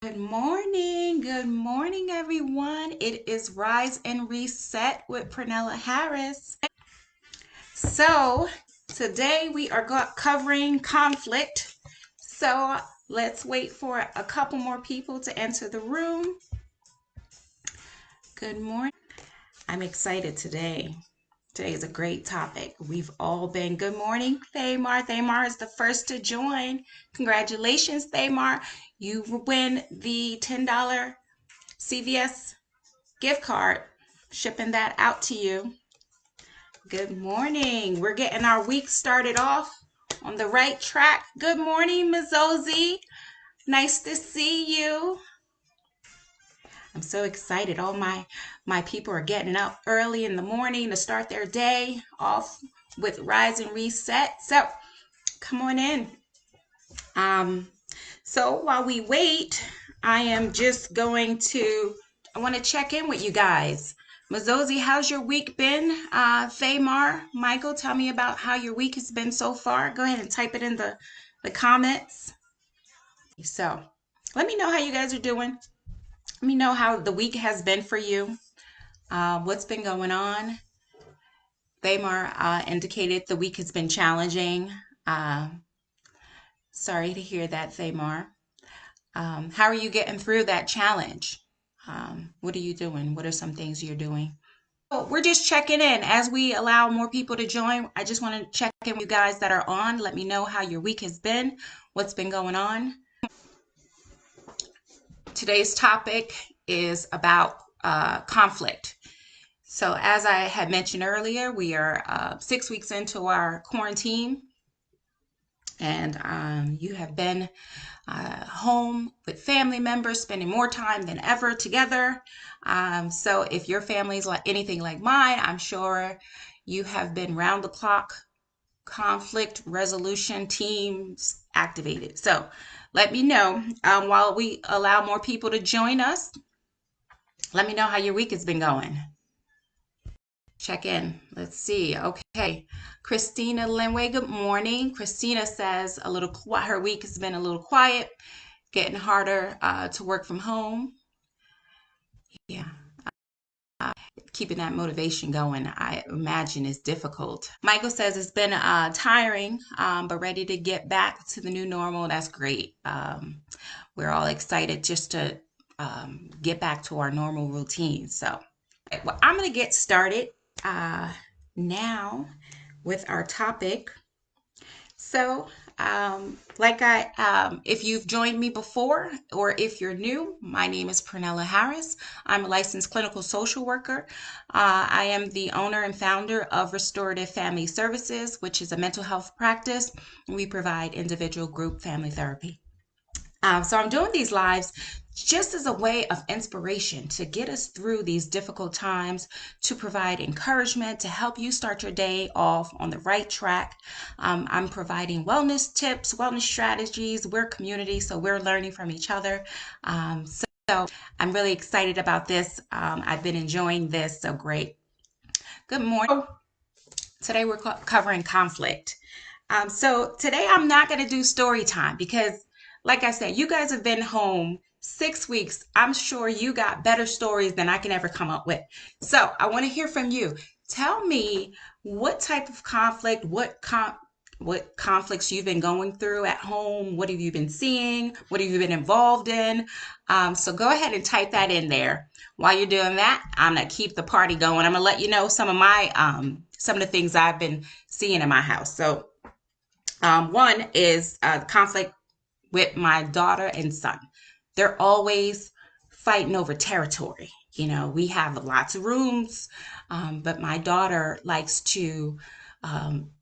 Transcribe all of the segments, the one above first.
Good morning, everyone. It is Rise and Reset with Pernella Harris. So, today we are covering conflict. So, let's wait for a couple more people to enter the room. Good morning. I'm excited today. Today is a great topic. We've all been, good morning, Thamar. Thamar is the first to join. Congratulations, Thamar. You win the $10 CVS gift card, shipping that out to you. Good morning. We're getting our week started off on the right track. Good morning, Ms. Ozzy. Nice to see you. I'm so excited. All my people are getting up early in the morning to start their day off with Rise and Reset. So come on in. So while we wait, I am just I want to check in with you guys. Mazozi, how's your week been? Thamar, Michael, tell me about how your week has been so far. Go ahead and type it in the comments. So let me know how you guys are doing. Let me know how the week has been for you. What's been going on? Thamar indicated the week has been challenging. Sorry to hear that, Thamar. How are you getting through that challenge? What are you doing? What are some things you're doing? Oh, we're just checking in as we allow more people to join. I just want to check in with you guys that are on. Let me know how your week has been, what's been going on. Today's topic is about conflict. So as I had mentioned earlier, we are 6 weeks into our quarantine, and you have been home with family members, spending more time than ever together. So if your family is like anything like mine, I'm sure you have been round the clock conflict resolution teams activated. So let me know while we allow more people to join us. Let me know how your week has been going. Check in. Let's see. Okay. Christina Linway, good morning. Christina says her week has been a little quiet, getting harder to work from home. Yeah. Keeping that motivation going, I imagine, is difficult. Michael says it's been tiring, but ready to get back to the new normal. That's great. We're all excited just to get back to our normal routine. So, well, I'm going to get started now with our topic. So, if you've joined me before or if you're new, my name is Pernella Harris. I'm a licensed clinical social worker. I am the owner and founder of Restorative Family Services, which is a mental health practice. We provide individual, group, family therapy. So I'm doing these lives just as a way of inspiration to get us through these difficult times, to provide encouragement, to help you start your day off on the right track. I'm providing wellness tips, wellness strategies. We're a community, so we're learning from each other. So I'm really excited about this. I've been enjoying this, so great. Good morning. Today we're covering conflict. So today I'm not going to do story time because, like I said, you guys have been home 6 weeks. I'm sure you got better stories than I can ever come up with. So I want to hear from you. Tell me what type of conflict, what conflicts you've been going through at home. What have you been seeing? What have you been involved in? So go ahead and type that in there. While you're doing that, I'm gonna keep the party going. I'm gonna let you know some of the things I've been seeing in my house. So one is conflict with my daughter and son. They're always fighting over territory. You know, we have lots of rooms, but my daughter she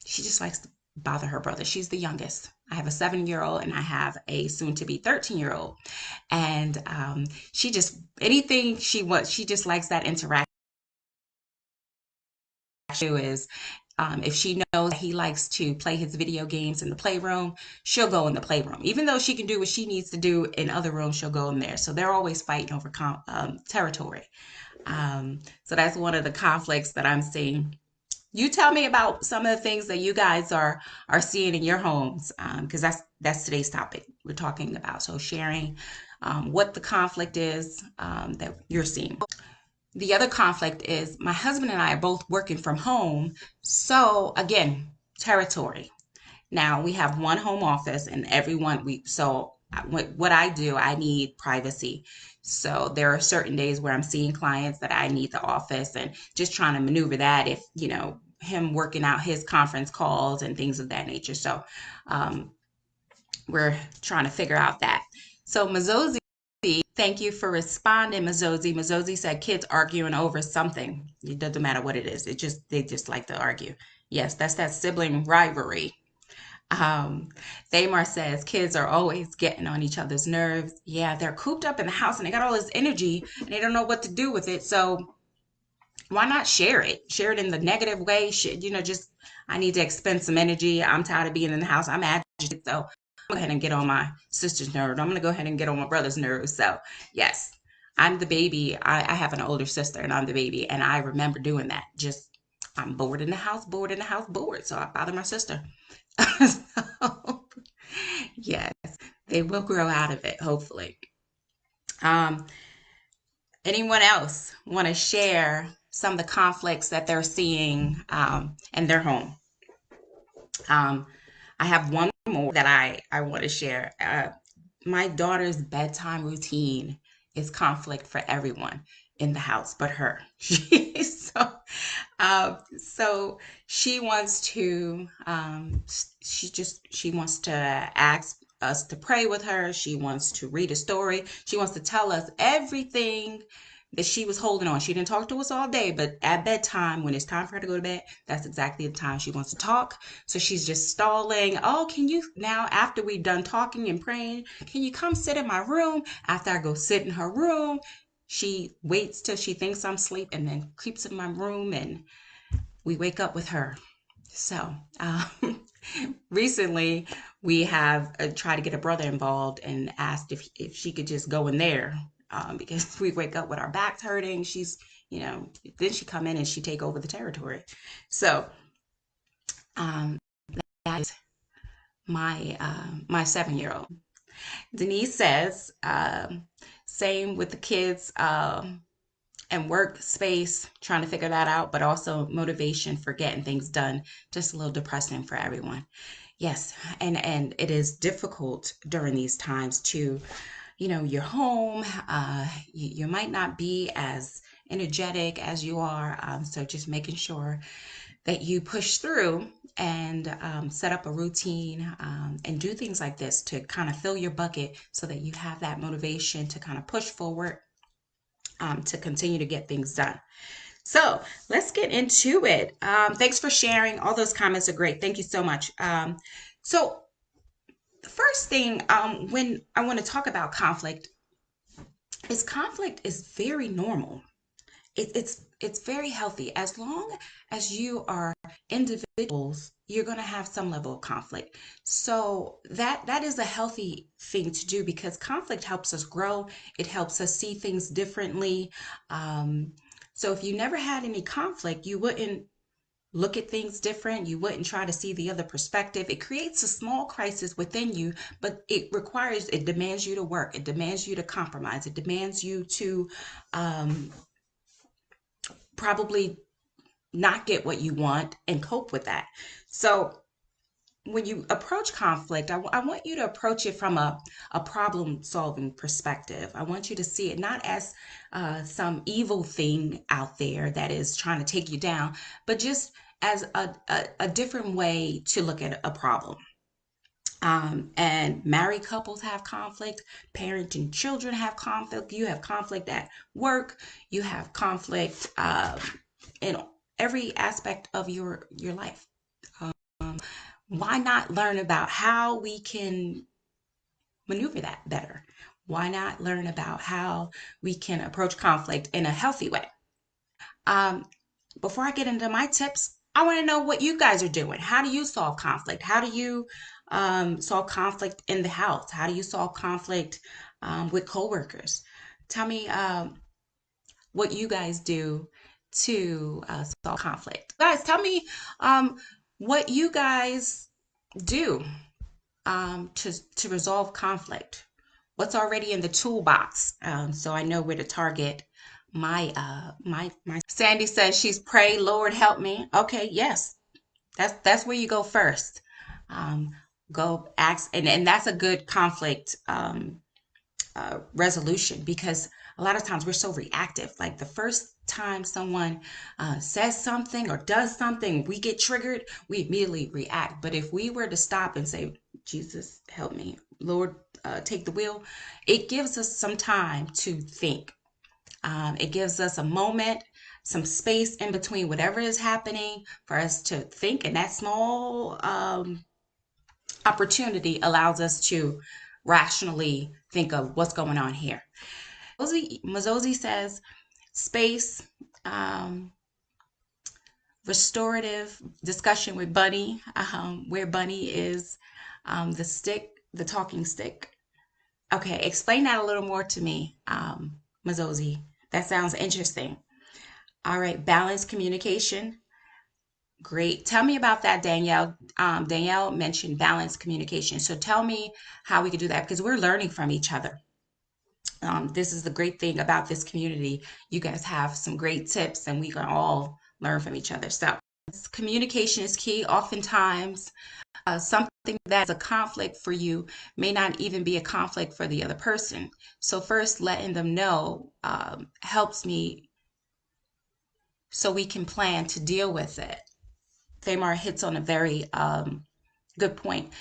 just likes to bother her brother. She's the youngest. I have a 7-year-old and I have a soon to be 13-year-old. And anything she wants, she just likes that interaction. Is if she knows he likes to play his video games in the playroom, she'll go in the playroom. Even though she can do what she needs to do in other rooms, she'll go in there. So they're always fighting over territory. So that's one of the conflicts that I'm seeing. You tell me about some of the things that you guys are seeing in your homes, because that's today's topic we're talking about. So sharing what the conflict is that you're seeing. The other conflict is my husband and I are both working from home. So again, territory. Now we have one home office and what I do, I need privacy. So there are certain days where I'm seeing clients that I need the office and just trying to maneuver that if, him working out his conference calls and things of that nature. So um, we're trying to figure out that. So Mazozi, thank you for responding, Mazozi. Mazozi said kids arguing over something. It doesn't matter what it is. They just like to argue. Yes, that's that sibling rivalry. Thamar says kids are always getting on each other's nerves. Yeah, they're cooped up in the house and they got all this energy and they don't know what to do with it. So why not share it? Share it in the negative way. Just I need to expend some energy. I'm tired of being in the house. I'm agitated. So I'm gonna go ahead and get on my sister's nerves. I'm gonna go ahead and get on my brother's nerves. So yes, I'm the baby. I have an older sister and I'm the baby. And I remember doing that. Just I'm bored in the house, bored in the house, bored. So I bother my sister. So, yes, they will grow out of it, hopefully. Um, Anyone else want to share some of the conflicts that they're seeing in their home? I have one more that I want to share. My daughter's bedtime routine is conflict for everyone in the house but her. So she wants to she wants to ask us to pray with her. She wants to read a story. She wants to tell us everything that she was holding on. She didn't talk to us all day, but at bedtime, when it's time for her to go to bed, that's exactly the time she wants to talk. So she's just stalling. Oh, can you now, after we've done talking and praying, can you come sit in my room? After I go sit in her room, she waits till she thinks I'm asleep and then creeps in my room and we wake up with her. So recently we have tried to get a brother involved and asked if she could just go in there because we wake up with our backs hurting. Then she come in and she take over the territory. So um, that is my 7-year-old. Denise says, same with the kids and workspace, trying to figure that out, but also motivation for getting things done. Just a little depressing for everyone. Yes, and it is difficult during these times to, you're home. You might not be as energetic as you are. So just making sure that you push through and set up a routine and do things like this to kind of fill your bucket so that you have that motivation to kind of push forward to continue to get things done. So let's get into it. Thanks for sharing. All those comments are great. Thank you so much. So the first thing when I want to talk about conflict is very normal. It's very healthy. As long as you are individuals, you're going to have some level of conflict. So that is a healthy thing to do because conflict helps us grow. It helps us see things differently. So if you never had any conflict, you wouldn't look at things different. You wouldn't try to see the other perspective. It creates a small crisis within you, but it demands you to work. It demands you to compromise. It demands you to probably not get what you want and cope with that. So when you approach conflict, I want you to approach it from a problem solving perspective. I want you to see it not as some evil thing out there that is trying to take you down, but just as a different way to look at a problem. And married couples have conflict, parenting children have conflict, you have conflict at work, you have conflict in every aspect of your life. Why not learn about how we can maneuver that better? Why not learn about how we can approach conflict in a healthy way? Before I get into my tips, I want to know what you guys are doing. How do you solve conflict? How do you solve conflict in the house? How do you solve conflict with coworkers? Tell me what you guys do to solve conflict. Guys, tell me what you guys do to resolve conflict. what's already in the toolbox, so I know where to target my. Sandy says she's prayed, Lord help me. Okay, yes, that's where you go first. Um, go ask, and that's a good conflict resolution, because a lot of times we're so reactive. Like the first time someone says something or does something, we get triggered, we immediately react. But if we were to stop and say, Jesus, help me, Lord, take the wheel, it gives us some time to think. It gives us a moment, some space in between whatever is happening for us to think. And that small opportunity allows us to rationally think of what's going on here. Mazozi says space, um, restorative discussion with Bunny, where Bunny is the stick, the talking stick. Okay, explain that a little more to me, Mazozi. That sounds interesting. All right, balanced communication. Great. Tell me about that, Danielle. Danielle mentioned balanced communication. So tell me how we could do that, because we're learning from each other. This is the great thing about this community. You guys have some great tips, and we can all learn from each other. So communication is key. Oftentimes, something that's a conflict for you may not even be a conflict for the other person. So first, letting them know helps me so we can plan to deal with it. Thamar hits on a very good point.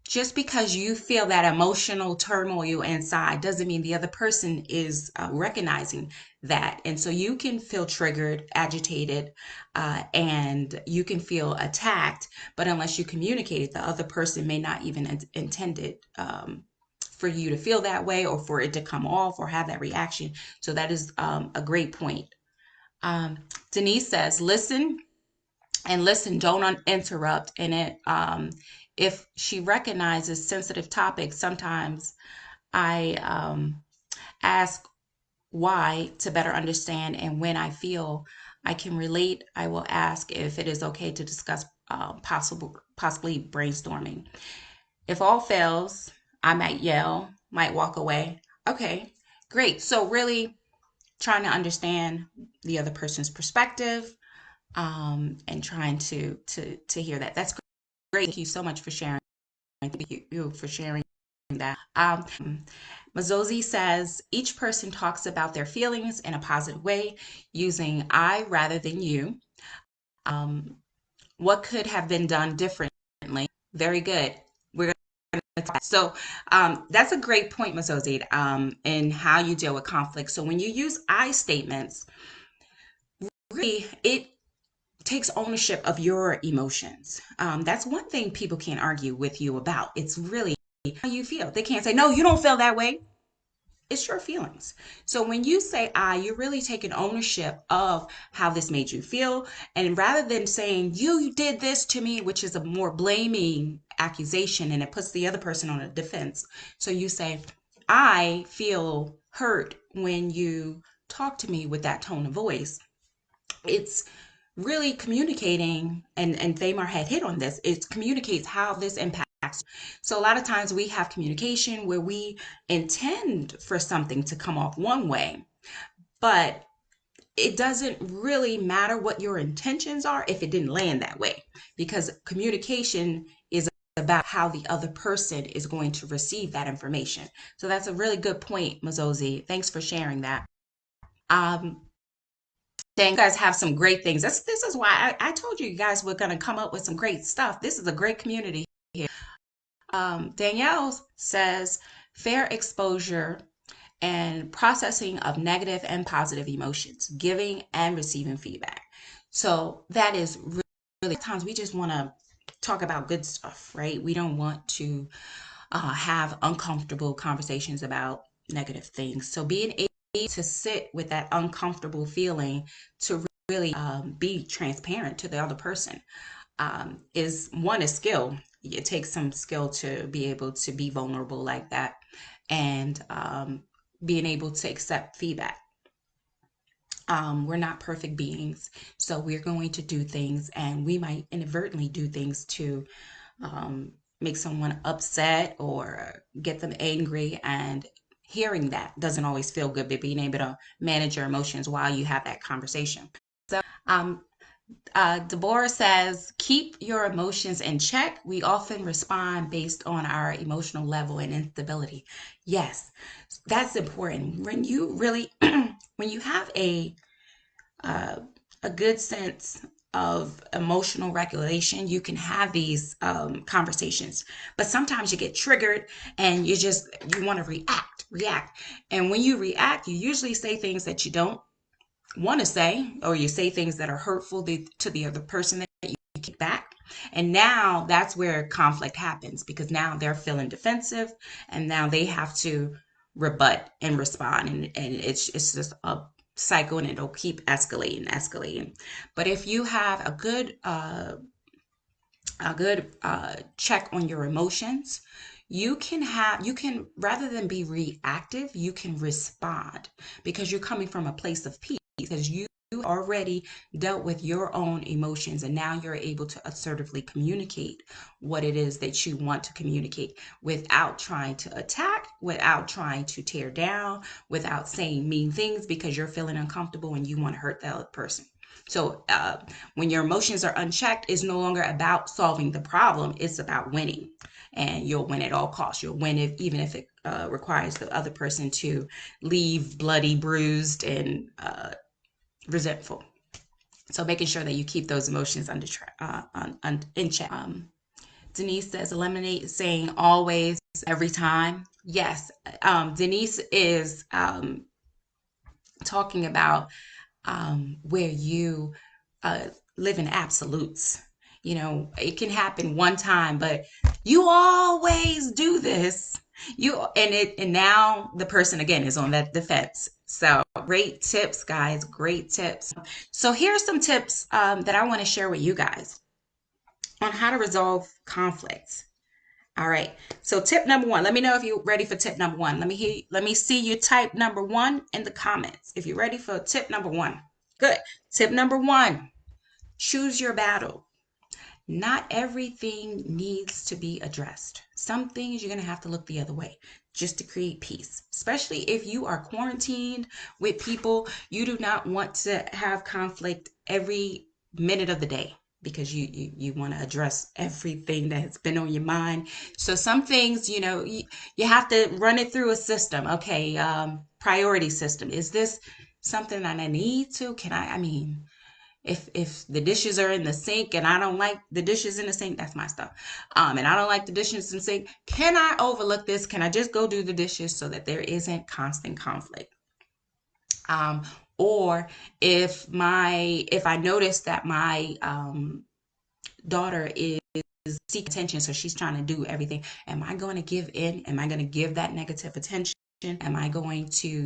Just because you feel that emotional turmoil inside doesn't mean the other person is recognizing that. And so you can feel triggered, agitated, and you can feel attacked, but unless you communicate it, the other person may not even intend it for you to feel that way, or for it to come off or have that reaction. So that is a great point. Denise says, listen, and listen, don't interrupt. And if she recognizes sensitive topics, sometimes I ask why to better understand. And when I feel I can relate, I will ask if it is okay to discuss possibly brainstorming. If all fails, I might yell, might walk away. Okay, great. So really trying to understand the other person's perspective, and trying to hear that. That's great. Thank you so much for sharing. Thank you for sharing that. Mazozi says each person talks about their feelings in a positive way, using I rather than you. What could have been done differently? Very good. We're so that's a great point, Mazozi, in how you deal with conflict. So when you use I statements, really it takes ownership of your emotions. That's one thing people can't argue with you about. It's really how you feel. They can't say, no, you don't feel that way. It's your feelings. So when you say I, you're really taking ownership of how this made you feel. And rather than saying, you did this to me, which is a more blaming accusation, and it puts the other person on a defense. So you say, I feel hurt when you talk to me with that tone of voice. It's really communicating, and Thamar had hit on this, it communicates how this impacts. So a lot of times we have communication where we intend for something to come off one way, but it doesn't really matter what your intentions are if it didn't land that way, because communication is about how the other person is going to receive that information. So that's a really good point, Mazozi. Thanks for sharing that. You guys have some great things. This is why I told you guys we're going to come up with some great stuff. This is a great community here. Danielle says fair exposure and processing of negative and positive emotions, giving and receiving feedback. So that is really times we just want to talk about good stuff, right? We don't want to have uncomfortable conversations about negative things. So being able to sit with that uncomfortable feeling, to really be transparent to the other person, is one, a skill. It takes some skill to be able to be vulnerable like that, and being able to accept feedback. We're not perfect beings, so we're going to do things, and we might inadvertently do things to make someone upset or get them angry, and hearing that doesn't always feel good, but being able to manage your emotions while you have that conversation. So, Deborah says, keep your emotions in check. We often respond based on our emotional level and instability. Yes, that's important. When you really, when you have uh, a good sense of emotional regulation, you can have these conversations. But sometimes you get triggered and you want to react. And when you react, you usually say things that you don't want to say, or you say things that are hurtful to the other person that you kick back. And now that's where conflict happens, because now they're feeling defensive and now they have to rebut and respond. And it's just a cycle, and it'll keep escalating. But if you have a good check on your emotions, you can, rather than be reactive, you can respond, because you're coming from a place of peace, because you already dealt with your own emotions, and now you're able to assertively communicate what it is that you want to communicate without trying to attack, without trying to tear down, without saying mean things because you're feeling uncomfortable and you want to hurt the other person. So when your emotions are unchecked, it's no longer about solving the problem. It's about winning, and you'll win at all costs. You'll win even if it requires the other person to leave bloody, bruised, and resentful. So making sure that you keep those emotions in check. Denise says, eliminate saying always, every time. Yes, Denise is talking about where you live in absolutes. You know, it can happen one time, but you always do this. And now the person again is on that defense. So great tips, guys. Great tips. So here's some tips that I want to share with you guys on how to resolve conflicts. All right. So tip number one. Let me know if you're ready for tip number one. Let me see you type number one in the comments if you're ready for tip number one. Good. Tip number one, choose your battle. Not everything needs to be addressed. Some things you're going to have to look the other way just to create peace, especially if you are quarantined with people. You do not want to have conflict every minute of the day, because you want to address everything that has been on your mind. So some things, you have to run it through a system. Okay, priority system. Is this something that I need to? I mean, if the dishes are in the sink and I don't like the dishes in the sink, that's my stuff. And I don't like the dishes in the sink. Can I overlook this? Can I just go do the dishes so that there isn't constant conflict? Or if I notice that my daughter is seeking attention, so she's trying to do everything, am I going to give in? Am I going to give that negative attention? Am I going to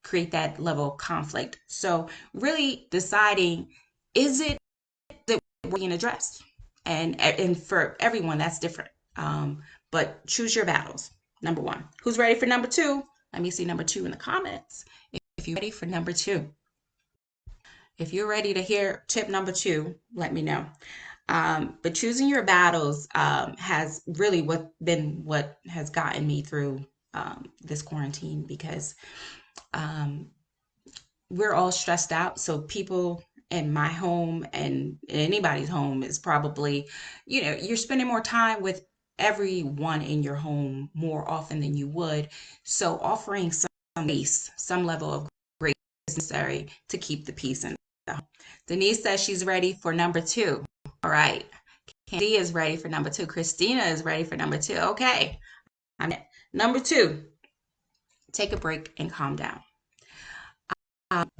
create that level of conflict? So really deciding, is it that being addressed? And for everyone, that's different. But choose your battles. Number one. Who's ready for number two? Let me see number two in the comments. If you're ready for number two. If you're ready to hear tip number two, let me know. But choosing your battles has really been what has gotten me through this quarantine, because we're all stressed out. So people in my home and anybody's home is probably, you're spending more time with everyone in your home more often than you would. So offering some grace, some level of grace is necessary to keep the peace in the home. Denise says she's ready for number two. All right. Candy is ready for number two. Christina is ready for number two. Okay. Number two, take a break and calm down.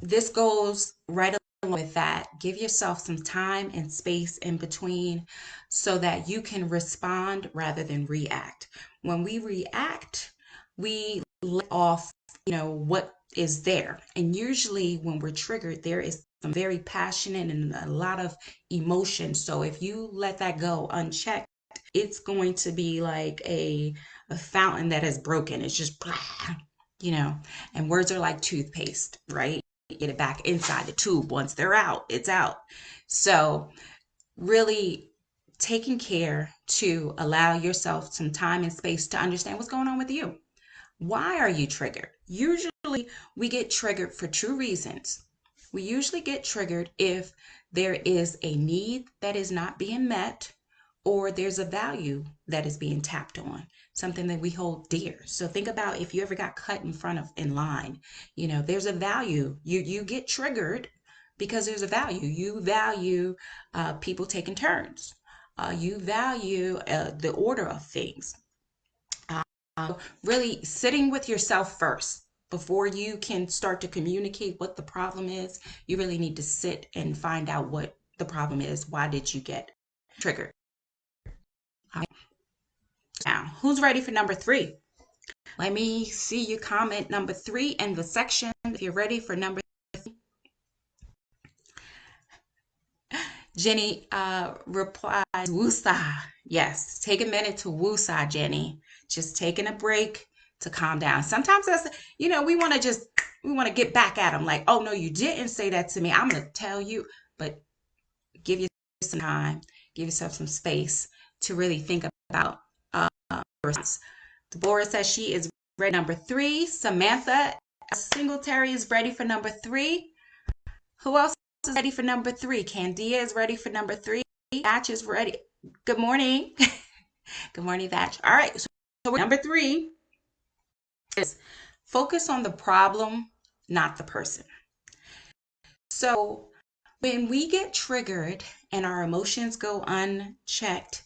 This goes right along with that. Give yourself some time and space in between so that you can respond rather than react. When we react, we let off, what is there. And usually when we're triggered, there is some very passionate and a lot of emotion. So if you let that go unchecked, it's going to be like a fountain that has broken. It's just blah, and words are like toothpaste, right? Get it back inside the tube. Once they're out, it's out. So really taking care to allow yourself some time and space to understand what's going on with you. Why are you triggered? Usually we get triggered for two reasons. We usually get triggered if there is a need that is not being met, or there's a value that is being tapped on, something that we hold dear. So think about if you ever got cut in line, there's a value. You get triggered because there's a value. You value people taking turns. You value the order of things. Really sitting with yourself first before you can start to communicate what the problem is. You really need to sit and find out what the problem is. Why did you get triggered? Now, who's ready for number 3? Let me see your comment number 3 in the section if you're ready for number 3. Jenny replies, woosah. Yes, take a minute to woosah, Jenny. Just taking a break to calm down. Sometimes that's, we want to get back at them like, oh, no, you didn't say that to me. I'm going to tell you, but give yourself some time, give yourself some space to really think about response. Deborah says she is ready for number 3. Samantha Singletary is ready for number 3. Who else is ready for number 3? Candia is ready for number 3. Vatch is ready. Good morning. Good morning, Vatch. All right. So number 3 is focus on the problem, not the person. So when we get triggered and our emotions go unchecked,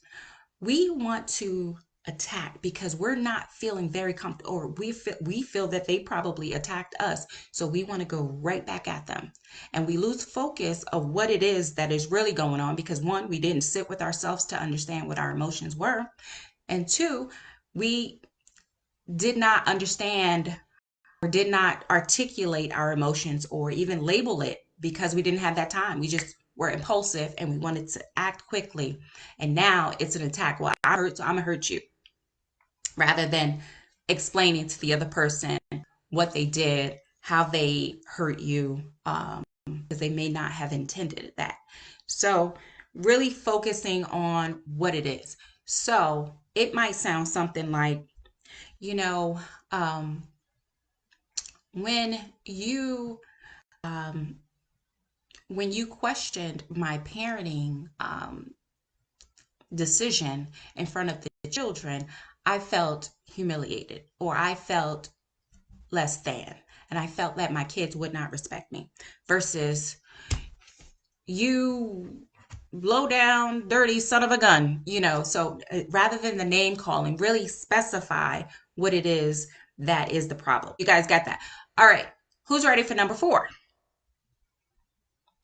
we want to attack because we're not feeling very comfortable, or we feel that they probably attacked us, so we want to go right back at them, and we lose focus of what it is that is really going on because 1, we didn't sit with ourselves to understand what our emotions were, and 2, we did not understand or did not articulate our emotions or even label it because we didn't have that time. We just were impulsive and we wanted to act quickly, and now it's an attack. Well, I hurt, so I'm gonna hurt you, rather than explaining to the other person what they did, how they hurt you, because they may not have intended that. So really focusing on what it is. So it might sound something like, when you questioned my parenting decision in front of the children, I felt humiliated, or I felt less than, and I felt that my kids would not respect me, versus you low down, dirty son of a gun, So rather than the name calling, really specify what it is that is the problem. You guys got that? All right. Who's ready for number 4?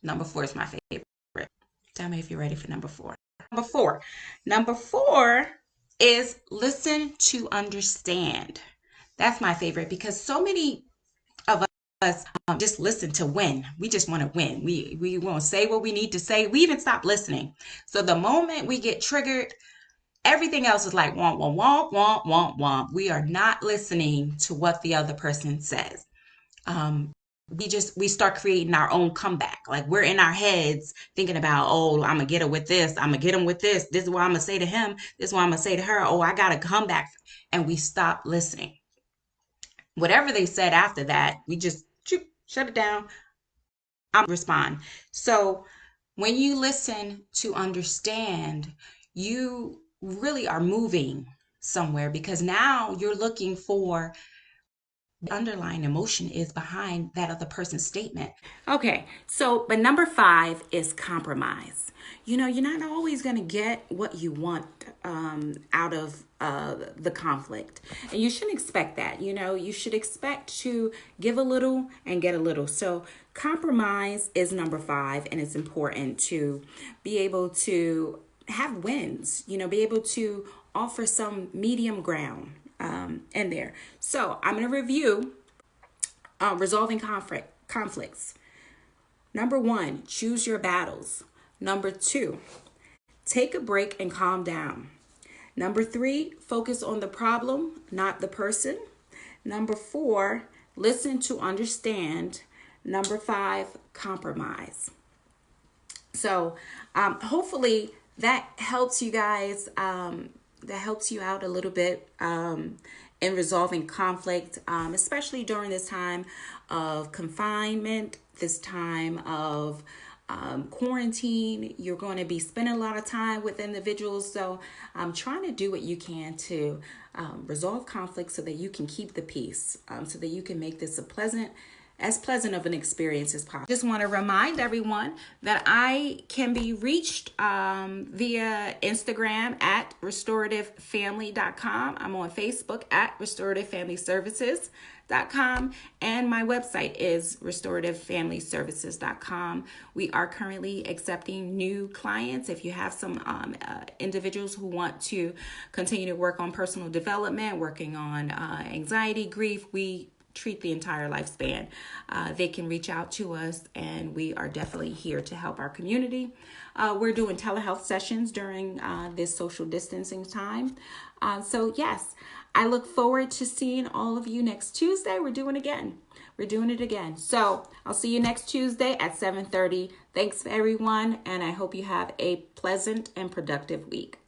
Number 4 is my favorite. Tell me if you're ready for number 4. Number 4 is listen to understand. That's my favorite because so many of us just listen to win. We just want to win. We want to say what we need to say. We even stop listening. So the moment we get triggered, everything else is like womp, womp, womp, womp, womp, womp. We are not listening to what the other person says. We start creating our own comeback. Like we're in our heads thinking about, oh, I'm gonna get her with this, I'm gonna get him with this is what I'm gonna say to him, this is what I'm gonna say to her, oh, I gotta come back, and we stop listening. Whatever they said after that, we just shut it down. I'm respond. So when you listen to understand, you really are moving somewhere, because now you're looking for the underlying emotion is behind that other person's statement. Okay, so but number 5 is compromise. You're not always going to get what you want out of the conflict, and you shouldn't expect that. You should expect to give a little and get a little. So compromise is number 5, and it's important to be able to have wins. Be able to offer some medium ground in there. So I'm going to review resolving conflicts. Number 1, choose your battles. Number 2, take a break and calm down. Number 3, focus on the problem, not the person. Number 4, listen to understand. Number 5, compromise. So hopefully that helps you guys. That helps you out a little bit in resolving conflict, especially during this time of confinement, this time of quarantine. You're going to be spending a lot of time with individuals. So trying to do what you can to resolve conflict so that you can keep the peace, so that you can make this as pleasant of an experience as possible. Just want to remind everyone that I can be reached via Instagram at restorativefamily.com. I'm on Facebook at restorativefamilyservices.com, and my website is restorativefamilyservices.com. We are currently accepting new clients. If you have some individuals who want to continue to work on personal development, working on anxiety, grief, we treat the entire lifespan. They can reach out to us, and we are definitely here to help our community. We're doing telehealth sessions during this social distancing time. So yes, I look forward to seeing all of you next Tuesday. We're doing it again. So I'll see you next Tuesday at 7:30. Thanks everyone, and I hope you have a pleasant and productive week.